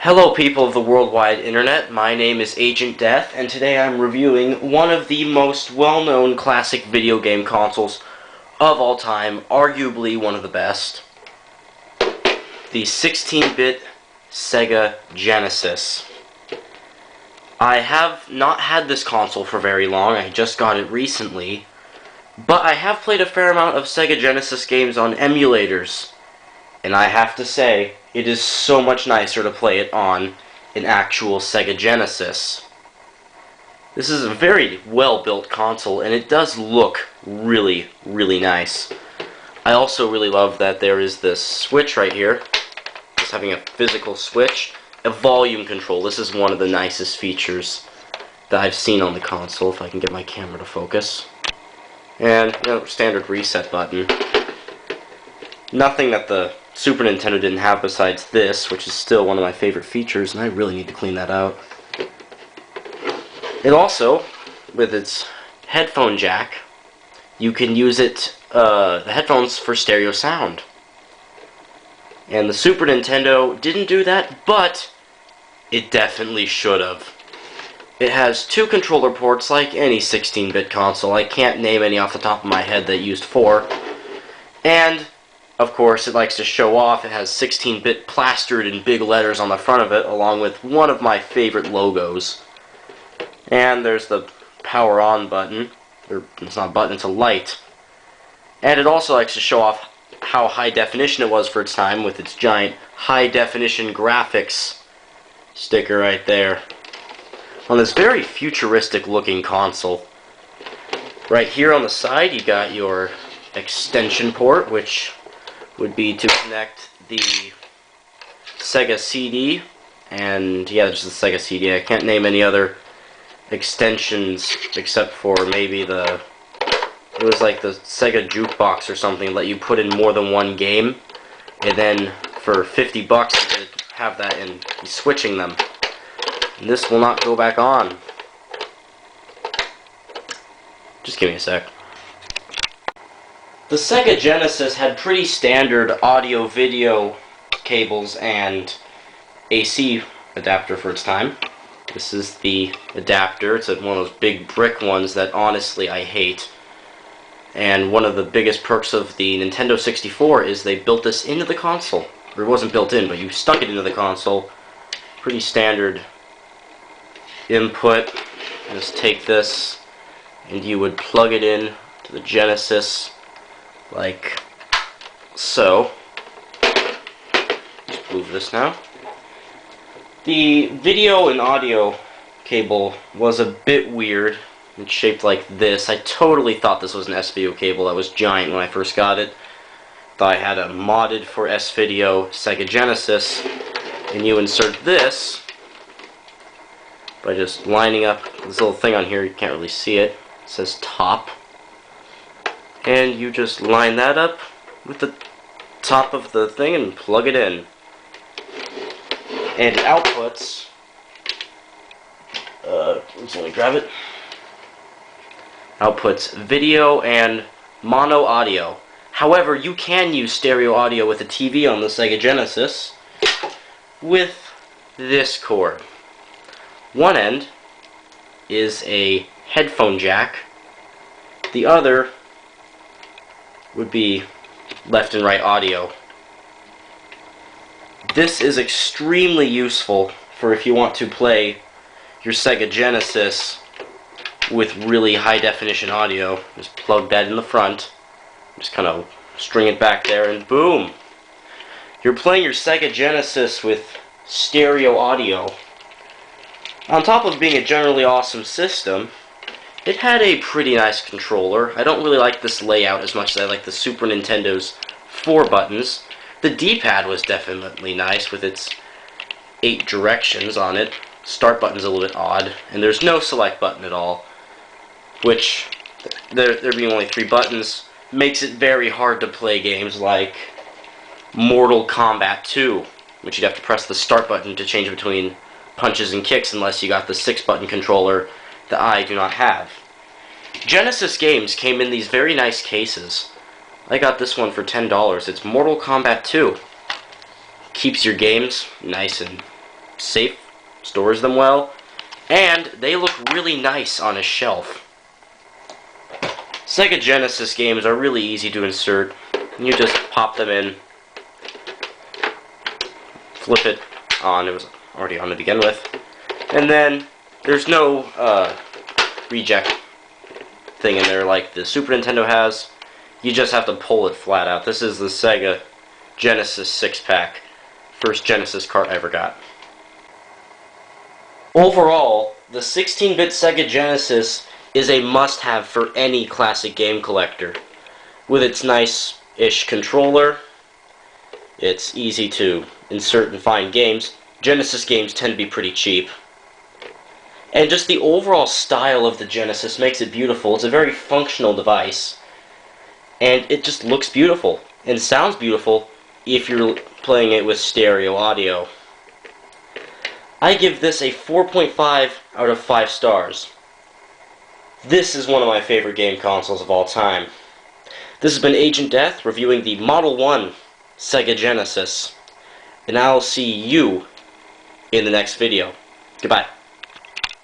Hello people of the worldwide internet, my name is AgentDeth, and today I'm reviewing one of the most well-known classic video game consoles of all time, arguably one of the best, the 16-bit Sega Genesis. I have not had this console for very long, I just got it recently, but I have played a fair amount of Sega Genesis games on emulators, and I have to say, it is so much nicer to play it on an actual Sega Genesis. This is a very well-built console, and it does look really, really nice. I also really love that there is this switch right here, just having a physical switch, a volume control. This is one of the nicest features that I've seen on the console, if I can get my camera to focus. And, standard reset button. Nothing that the Super Nintendo didn't have besides this, which is still one of my favorite features, and I really need to clean that out. It also, with its headphone jack, you can use it, the headphones for stereo sound. And the Super Nintendo didn't do that, but it definitely should have. It has two controller ports like any 16-bit console. I can't name any off the top of my head that used four. And of course, it likes to show off. It has 16-bit plastered in big letters on the front of it, along with one of my favorite logos. And there's the power on button. Or, it's not a button, it's a light. And it also likes to show off how high definition it was for its time, with its giant high definition graphics sticker right there. On this very futuristic looking console. Right here on the side, you got your extension port, which would be to connect the Sega CD, and yeah, just the Sega CD. I can't name any other extensions except for maybe it was like the Sega Jukebox or something, let you put in more than one game, and then for 50 bucks you could have that and be switching them. And this will not go back on. Just give me a sec. The Sega Genesis had pretty standard audio-video cables and AC adapter for its time. This is the adapter. It's one of those big brick ones that honestly I hate. And one of the biggest perks of the Nintendo 64 is they built this into the console. Or it wasn't built in, but you stuck it into the console. Pretty standard input. Just take this and you would plug it in to the Genesis like so. Just move this now. The video and audio cable was a bit weird. It's shaped like this. I totally thought this was an S-Video cable that was giant when I first got it. Thought I had a modded for S-Video Sega Genesis, and you insert this by just lining up this little thing on here. You can't really see it. It says top. And you just line that up with the top of the thing and plug it in. And it outputs, let me grab it. Outputs video and mono audio. However, you can use stereo audio with a TV on the Sega Genesis with this cord. One end is a headphone jack. The other would be left and right audio. This is extremely useful for if you want to play your Sega Genesis with really high definition audio. Just plug that in the front, just kind of string it back there, and boom! You're playing your Sega Genesis with stereo audio. On top of being a generally awesome system, it had a pretty nice controller. I don't really like this layout as much as I like the Super Nintendo's 4 buttons. The D-pad was definitely nice with its 8 directions on it. Start button's a little bit odd, and there's no select button at all, which, there being only 3 buttons, makes it very hard to play games like Mortal Kombat 2, which you'd have to press the start button to change between punches and kicks unless you got the 6-button controller that I do not have. Genesis games came in these very nice cases. I got this one for $10. It's Mortal Kombat 2. Keeps your games nice and safe, stores them well, and they look really nice on a shelf. Sega Genesis games are really easy to insert. You just pop them in, flip it on, it was already on to begin with, and then there's no reject thing in there like the Super Nintendo has. You just have to pull it flat out. This is the Sega Genesis 6-pack. First Genesis cart I ever got. Overall, the 16-bit Sega Genesis is a must-have for any classic game collector. With its nice-ish controller, it's easy to insert and find games. Genesis games tend to be pretty cheap. And just the overall style of the Genesis makes it beautiful. It's a very functional device. And it just looks beautiful. And sounds beautiful if you're playing it with stereo audio. I give this a 4.5 out of 5 stars. This is one of my favorite game consoles of all time. This has been AgentDeth reviewing the Model 1 Sega Genesis. And I'll see you in the next video. Goodbye.